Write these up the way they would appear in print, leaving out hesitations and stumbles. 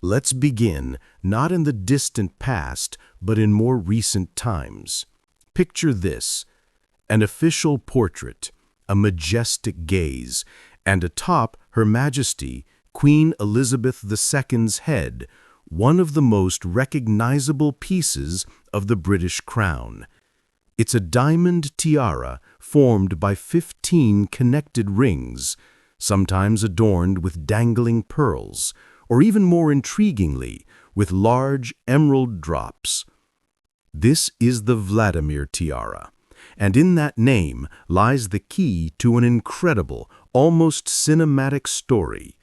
Let's begin, not in the distant past, but in more recent times. Picture this: an official portrait, a majestic gaze, and atop Her Majesty, Queen Elizabeth II's head, one of the most recognizable pieces of the British crown. It's a diamond tiara formed by 15 connected rings, sometimes adorned with dangling pearls, or even more intriguingly, with large emerald drops. This is the Vladimir tiara, and in that name lies the key to an incredible, almost cinematic story.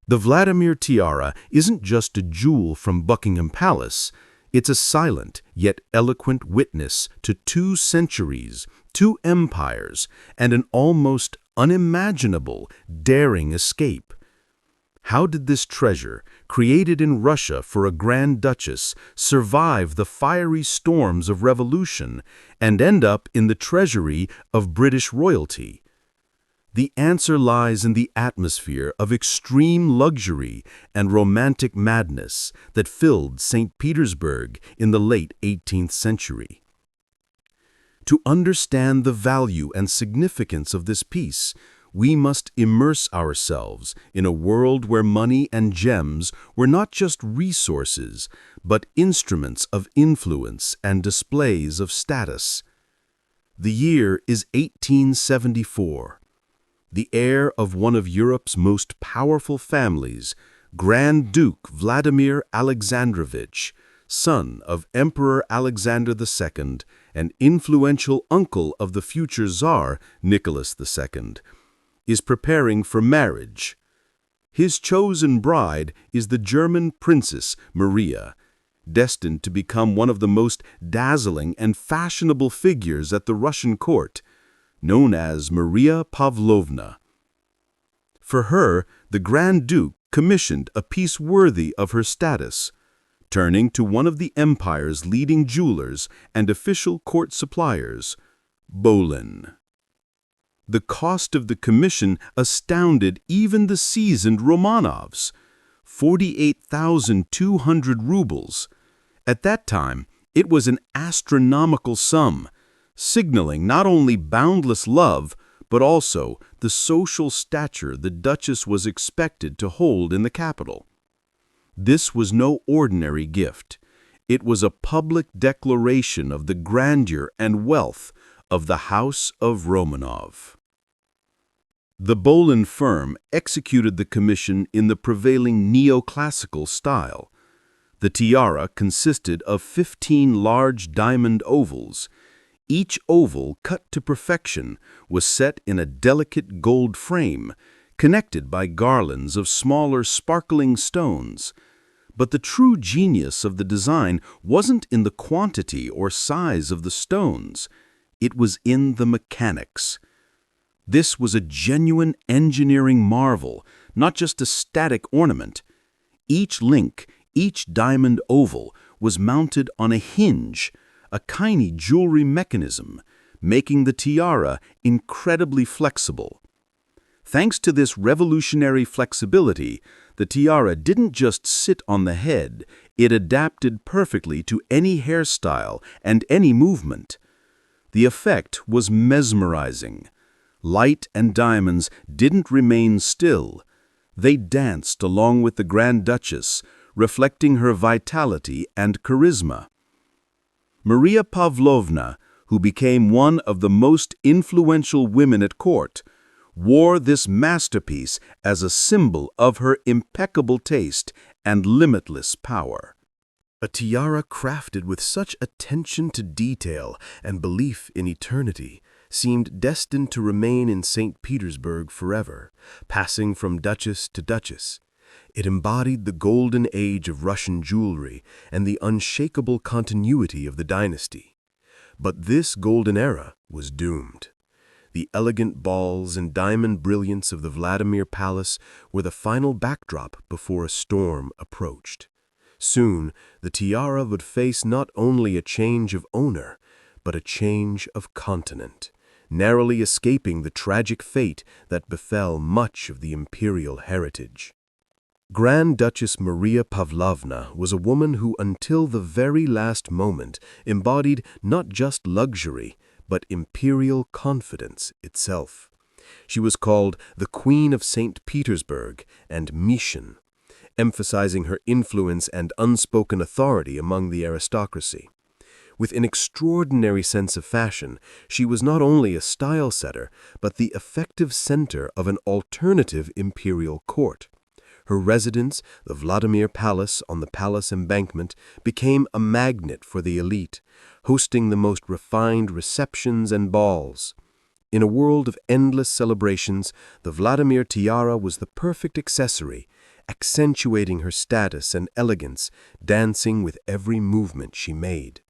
The Vladimir tiara isn't just a jewel from Buckingham Palace. It's a silent yet eloquent witness to 2 centuries, 2 empires, and an almost unimaginable, daring escape. How did this treasure, created in Russia for a Grand Duchess, survive the fiery storms of revolution and end up in the treasury of British royalty? The answer lies in the atmosphere of extreme luxury and romantic madness that filled St. Petersburg in the late 18th century. To understand the value and significance of this piece, we must immerse ourselves in a world where money and gems were not just resources, but instruments of influence and displays of status. The year is 1874. The heir of one of Europe's most powerful families, Grand Duke Vladimir Alexandrovich, son of Emperor Alexander II and influential uncle of the future Tsar Nicholas II, is preparing for marriage. His chosen bride is the German Princess Maria, destined to become one of the most dazzling and fashionable figures at the Russian court, known as Maria Pavlovna. For her, the Grand Duke commissioned a piece worthy of her status, turning to one of the empire's leading jewelers and official court suppliers, Bolin. The cost of the commission astounded even the seasoned Romanovs, 48,200 rubles. At that time, it was an astronomical sum, signaling not only boundless love, but also the social stature the Duchess was expected to hold in the capital. This was no ordinary gift. It was a public declaration of the grandeur and wealth of the House of Romanov. The Bolin firm executed the commission in the prevailing neoclassical style. The tiara consisted of 15 large diamond ovals. Each oval, cut to perfection, was set in a delicate gold frame, connected by garlands of smaller sparkling stones. But the true genius of the design wasn't in the quantity or size of the stones. It was in the mechanics. This was a genuine engineering marvel, not just a static ornament. Each link, each diamond oval, was mounted on a hinge, a tiny jewelry mechanism, making the tiara incredibly flexible. Thanks to this revolutionary flexibility, the tiara didn't just sit on the head, it adapted perfectly to any hairstyle and any movement. The effect was mesmerizing. Light and diamonds didn't remain still. They danced along with the Grand Duchess, reflecting her vitality and charisma. Maria Pavlovna, who became one of the most influential women at court, wore this masterpiece as a symbol of her impeccable taste and limitless power. A tiara crafted with such attention to detail and belief in eternity seemed destined to remain in St. Petersburg forever, passing from duchess to duchess. It embodied the golden age of Russian jewelry and the unshakable continuity of the dynasty. But this golden era was doomed. The elegant balls and diamond brilliance of the Vladimir Palace were the final backdrop before a storm approached. Soon, the tiara would face not only a change of owner, but a change of continent, narrowly escaping the tragic fate that befell much of the imperial heritage. Grand Duchess Maria Pavlovna was a woman who, until the very last moment, embodied not just luxury, but imperial confidence itself. She was called the Queen of St. Petersburg and Mission, emphasizing her influence and unspoken authority among the aristocracy. With an extraordinary sense of fashion, she was not only a style setter, but the effective center of an alternative imperial court. Her residence, the Vladimir Palace on the palace embankment, became a magnet for the elite, hosting the most refined receptions and balls. In a world of endless celebrations, the Vladimir tiara was the perfect accessory, accentuating her status and elegance, dancing with every movement she made.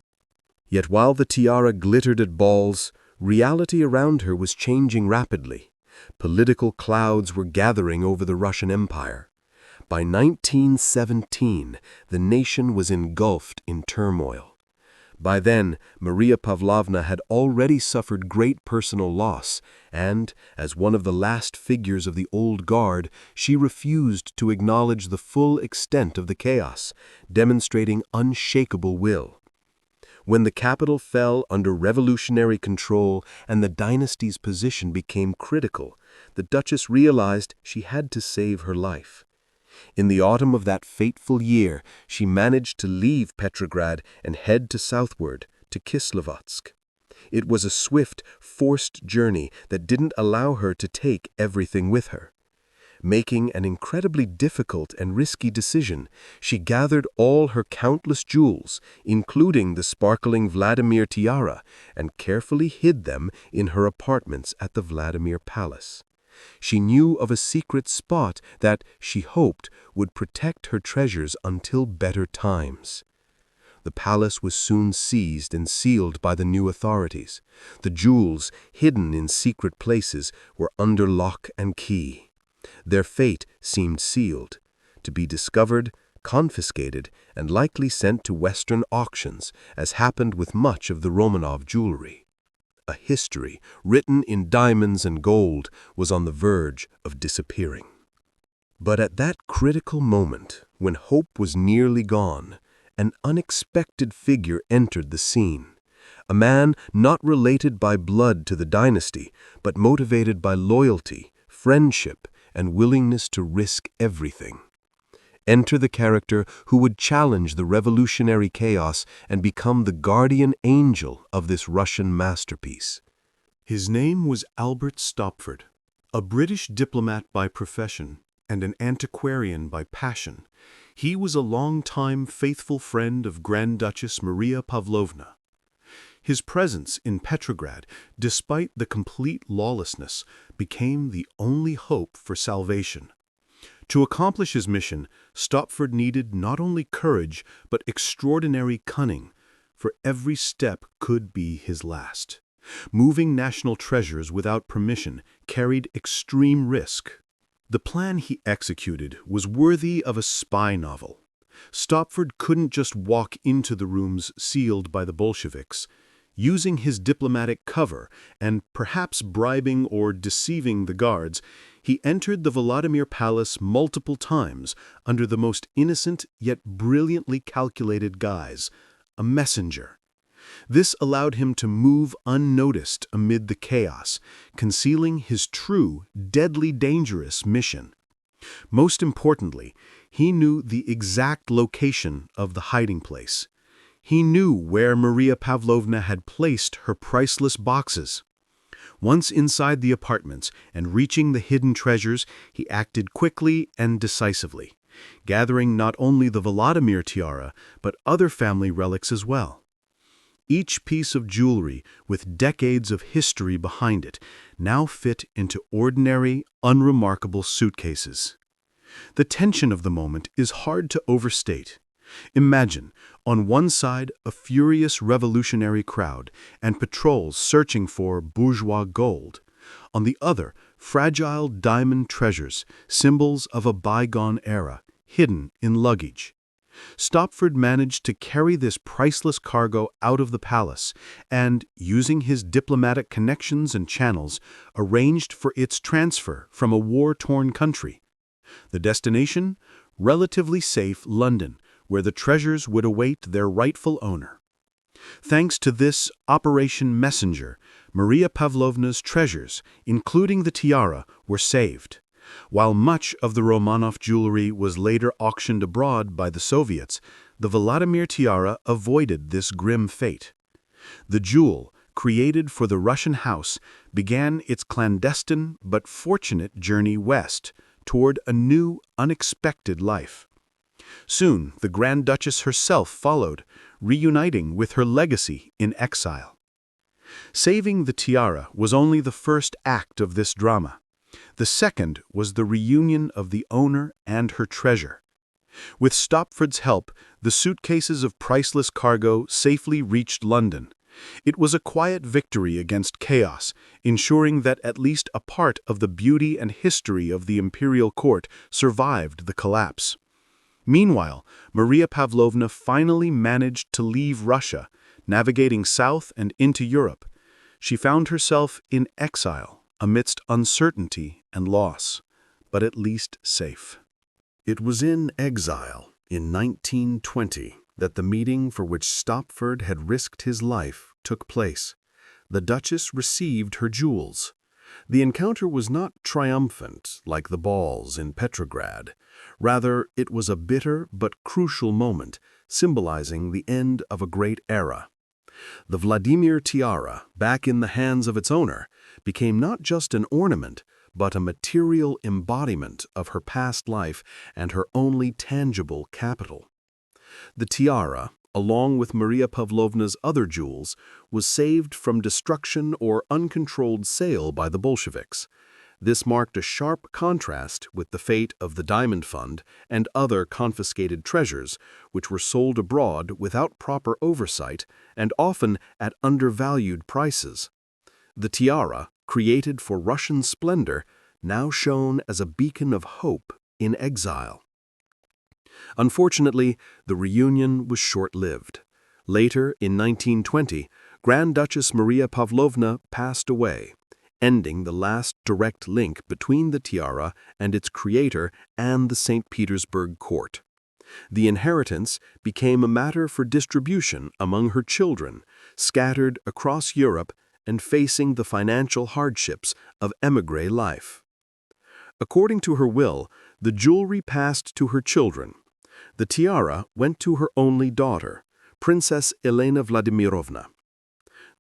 Yet while the tiara glittered at balls, reality around her was changing rapidly. Political clouds were gathering over the Russian Empire. By 1917, the nation was engulfed in turmoil. By then, Maria Pavlovna had already suffered great personal loss, and, as one of the last figures of the old guard, she refused to acknowledge the full extent of the chaos, demonstrating unshakable will. When the capital fell under revolutionary control and the dynasty's position became critical, the Duchess realized she had to save her life. In the autumn of that fateful year, she managed to leave Petrograd and head southward to Kislovodsk. It was a swift, forced journey that didn't allow her to take everything with her. Making an incredibly difficult and risky decision, she gathered all her countless jewels, including the sparkling Vladimir tiara, and carefully hid them in her apartments at the Vladimir Palace. She knew of a secret spot that, she hoped, would protect her treasures until better times. The palace was soon seized and sealed by the new authorities. The jewels, hidden in secret places, were under lock and key. Their fate seemed sealed, to be discovered, confiscated, and likely sent to Western auctions, as happened with much of the Romanov jewelry. A history, written in diamonds and gold, was on the verge of disappearing. But at that critical moment, when hope was nearly gone, an unexpected figure entered the scene. A man not related by blood to the dynasty, but motivated by loyalty, friendship, and willingness to risk everything. Enter the character who would challenge the revolutionary chaos and become the guardian angel of this Russian masterpiece. His name was Albert Stopford, a British diplomat by profession and an antiquarian by passion. He was a long-time faithful friend of Grand Duchess Maria Pavlovna. His presence in Petrograd, despite the complete lawlessness, became the only hope for salvation. To accomplish his mission, Stopford needed not only courage, but extraordinary cunning, for every step could be his last. Moving national treasures without permission carried extreme risk. The plan he executed was worthy of a spy novel. Stopford couldn't just walk into the rooms sealed by the Bolsheviks. Using his diplomatic cover and perhaps bribing or deceiving the guards, he entered the Vladimir Palace multiple times under the most innocent yet brilliantly calculated guise, a messenger. This allowed him to move unnoticed amid the chaos, concealing his true, deadly dangerous mission. Most importantly, he knew the exact location of the hiding place. He knew where Maria Pavlovna had placed her priceless boxes. Once inside the apartments and reaching the hidden treasures, he acted quickly and decisively, gathering not only the Vladimir tiara, but other family relics as well. Each piece of jewelry, with decades of history behind it, now fit into ordinary, unremarkable suitcases. The tension of the moment is hard to overstate. Imagine, on one side, a furious revolutionary crowd and patrols searching for bourgeois gold. On the other, fragile diamond treasures, symbols of a bygone era, hidden in luggage. Stopford managed to carry this priceless cargo out of the palace and, using his diplomatic connections and channels, arranged for its transfer from a war-torn country. The destination? relatively safe London, where the treasures would await their rightful owner. Thanks to this Operation Messenger, Maria Pavlovna's treasures, including the tiara, were saved. While much of the Romanov jewelry was later auctioned abroad by the Soviets, the Vladimir tiara avoided this grim fate. The jewel, created for the Russian house, began its clandestine but fortunate journey west, toward a new, unexpected life. Soon, the Grand Duchess herself followed, reuniting with her legacy in exile. Saving the tiara was only the first act of this drama. The second was the reunion of the owner and her treasure. With Stopford's help, the suitcases of priceless cargo safely reached London. It was a quiet victory against chaos, ensuring that at least a part of the beauty and history of the imperial court survived the collapse. Meanwhile, Maria Pavlovna finally managed to leave Russia, navigating south and into Europe. She found herself in exile, amidst uncertainty and loss, but at least safe. It was in exile, in 1920, that the meeting for which Stopford had risked his life took place. The Duchess received her jewels. The encounter was not triumphant, like the balls in Petrograd. Rather, it was a bitter but crucial moment, symbolizing the end of a great era. The Vladimir tiara, back in the hands of its owner, became not just an ornament, but a material embodiment of her past life and her only tangible capital. The tiara, along with Maria Pavlovna's other jewels, was saved from destruction or uncontrolled sale by the Bolsheviks. This marked a sharp contrast with the fate of the Diamond Fund and other confiscated treasures, which were sold abroad without proper oversight and often at undervalued prices. The tiara, created for Russian splendor, now shone as a beacon of hope in exile. Unfortunately, the reunion was short-lived. Later, in 1920, Grand Duchess Maria Pavlovna passed away, ending the last direct link between the tiara and its creator and the St. Petersburg court. The inheritance became a matter for distribution among her children, scattered across Europe and facing the financial hardships of émigré life. According to her will, the jewelry passed to her children. The tiara went to her only daughter, Princess Elena Vladimirovna.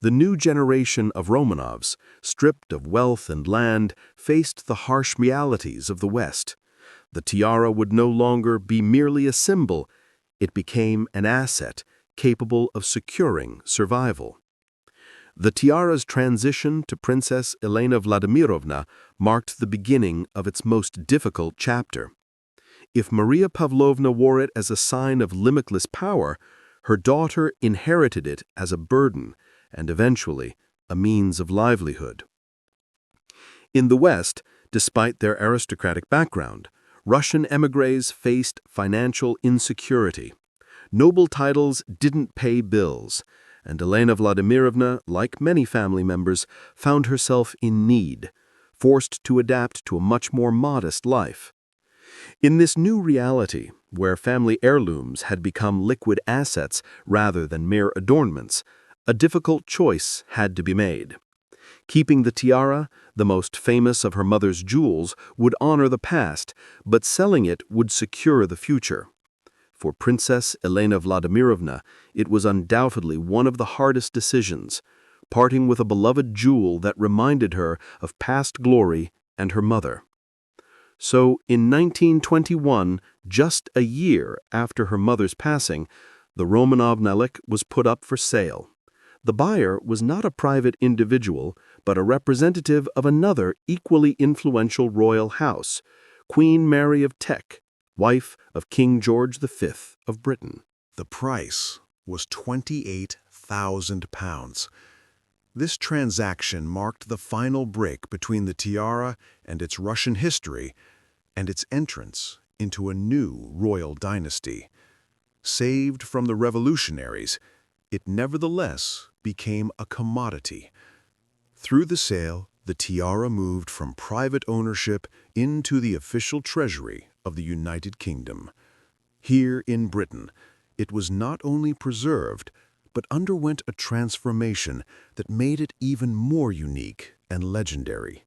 The new generation of Romanovs, stripped of wealth and land, faced the harsh realities of the West. The tiara would no longer be merely a symbol. It became an asset capable of securing survival. The tiara's transition to Princess Elena Vladimirovna marked the beginning of its most difficult chapter. If Maria Pavlovna wore it as a sign of limitless power, her daughter inherited it as a burden and eventually a means of livelihood. In the West, despite their aristocratic background, Russian émigrés faced financial insecurity. Noble titles didn't pay bills, and Elena Vladimirovna, like many family members, found herself in need, forced to adapt to a much more modest life. In this new reality, where family heirlooms had become liquid assets rather than mere adornments, a difficult choice had to be made. Keeping the tiara, the most famous of her mother's jewels, would honor the past, but selling it would secure the future. For Princess Elena Vladimirovna, it was undoubtedly one of the hardest decisions, parting with a beloved jewel that reminded her of past glory and her mother. So, in 1921, just a year after her mother's passing, the Romanov Nalik was put up for sale. The buyer was not a private individual, but a representative of another equally influential royal house, Queen Mary of Teck, wife of King George V of Britain. The price was £28,000. This transaction marked the final break between the tiara and its Russian history and its entrance into a new royal dynasty. Saved from the revolutionaries, it nevertheless became a commodity. Through the sale, the tiara moved from private ownership into the official treasury of the United Kingdom. Here in Britain, it was not only preserved, but underwent a transformation that made it even more unique and legendary.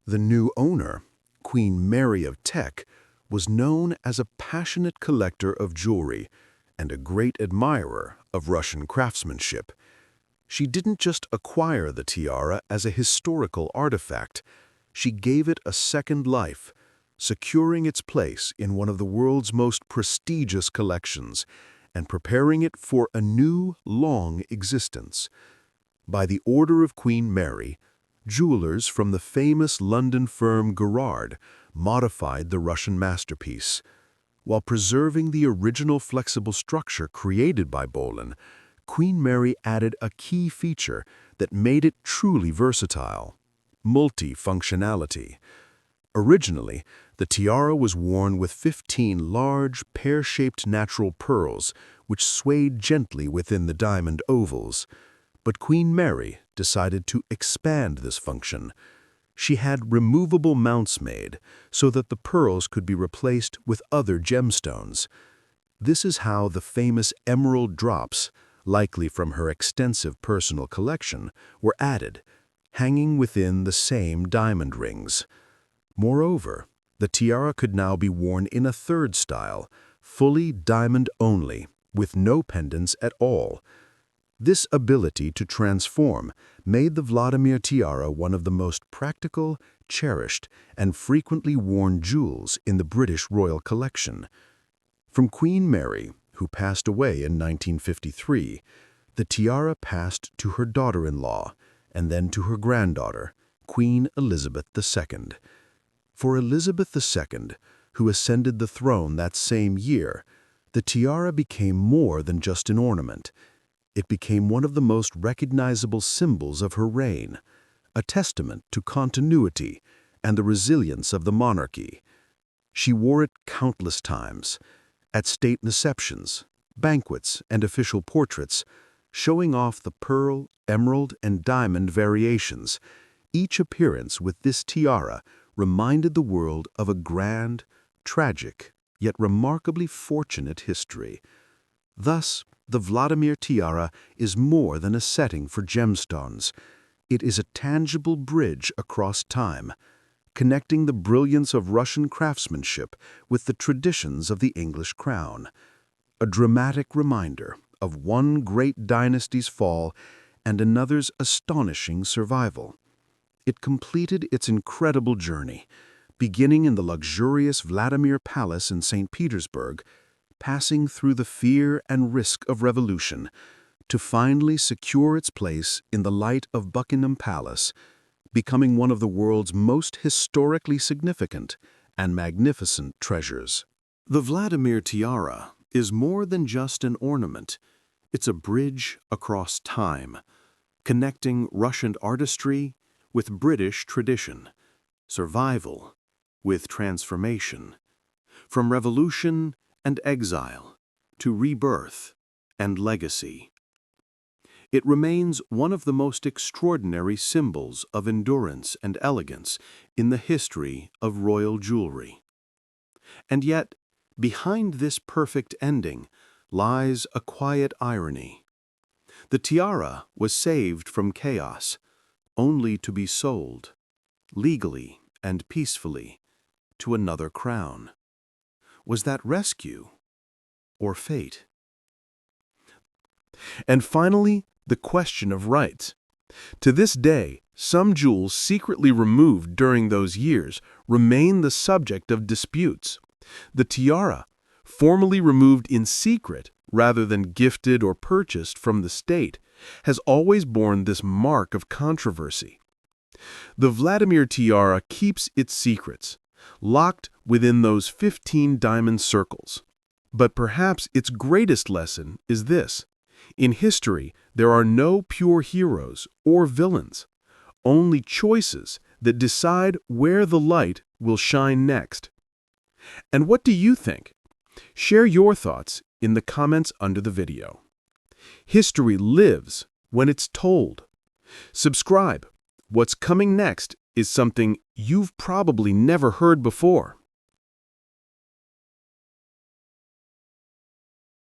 The new owner, Queen Mary of Teck, was known as a passionate collector of jewelry and a great admirer of Russian craftsmanship. She didn't just acquire the tiara as a historical artifact, she gave it a second life, securing its place in one of the world's most prestigious collections and preparing it for a new, long existence. By the order of Queen Mary, jewelers from the famous London firm Gerard modified the Russian masterpiece. While preserving the original flexible structure created by Bolin, Queen Mary added a key feature that made it truly versatile: multi-functionality. Originally, the tiara was worn with 15 large, pear-shaped natural pearls, which swayed gently within the diamond ovals. But Queen Mary decided to expand this function. She had removable mounts made so that the pearls could be replaced with other gemstones. This is how the famous emerald drops, likely from her extensive personal collection, were added, hanging within the same diamond rings. Moreover, the tiara could now be worn in a third style, fully diamond only, with no pendants at all. This ability to transform made the Vladimir tiara one of the most practical, cherished, and frequently worn jewels in the British royal collection. From Queen Mary, who passed away in 1953, the tiara passed to her daughter-in-law, and then to her granddaughter, Queen Elizabeth II. For Elizabeth II, who ascended the throne that same year, the tiara became more than just an ornament. It became one of the most recognizable symbols of her reign, a testament to continuity and the resilience of the monarchy. She wore it countless times, at state receptions, banquets, and official portraits, showing off the pearl, emerald, and diamond variations. Each appearance with this tiara reminded the world of a grand, tragic, yet remarkably fortunate history. Thus, the Vladimir tiara is more than a setting for gemstones. It is a tangible bridge across time, connecting the brilliance of Russian craftsmanship with the traditions of the English crown. A dramatic reminder of one great dynasty's fall and another's astonishing survival. It completed its incredible journey, beginning in the luxurious Vladimir Palace in St. Petersburg, passing through the fear and risk of revolution, to finally secure its place in the light of Buckingham Palace, becoming one of the world's most historically significant and magnificent treasures. The Vladimir tiara is more than just an ornament. It's a bridge across time, connecting Russian artistry with British tradition, survival with transformation, from revolution and exile to rebirth and legacy. It remains one of the most extraordinary symbols of endurance and elegance in the history of royal jewelry. And yet, behind this perfect ending lies a quiet irony. The tiara was saved from chaos, only to be sold, legally and peacefully, to another crown. Was that rescue or fate? And finally, the question of rights. To this day, some jewels secretly removed during those years remain the subject of disputes. The tiara, formally removed in secret rather than gifted or purchased from the state, has always borne this mark of controversy. The Vladimir tiara keeps its secrets, locked within those 15 diamond circles. But perhaps its greatest lesson is this: in history, there are no pure heroes or villains, only choices that decide where the light will shine next. And what do you think? Share your thoughts in the comments under the video. History lives when it's told. Subscribe. What's coming next is something you've probably never heard before.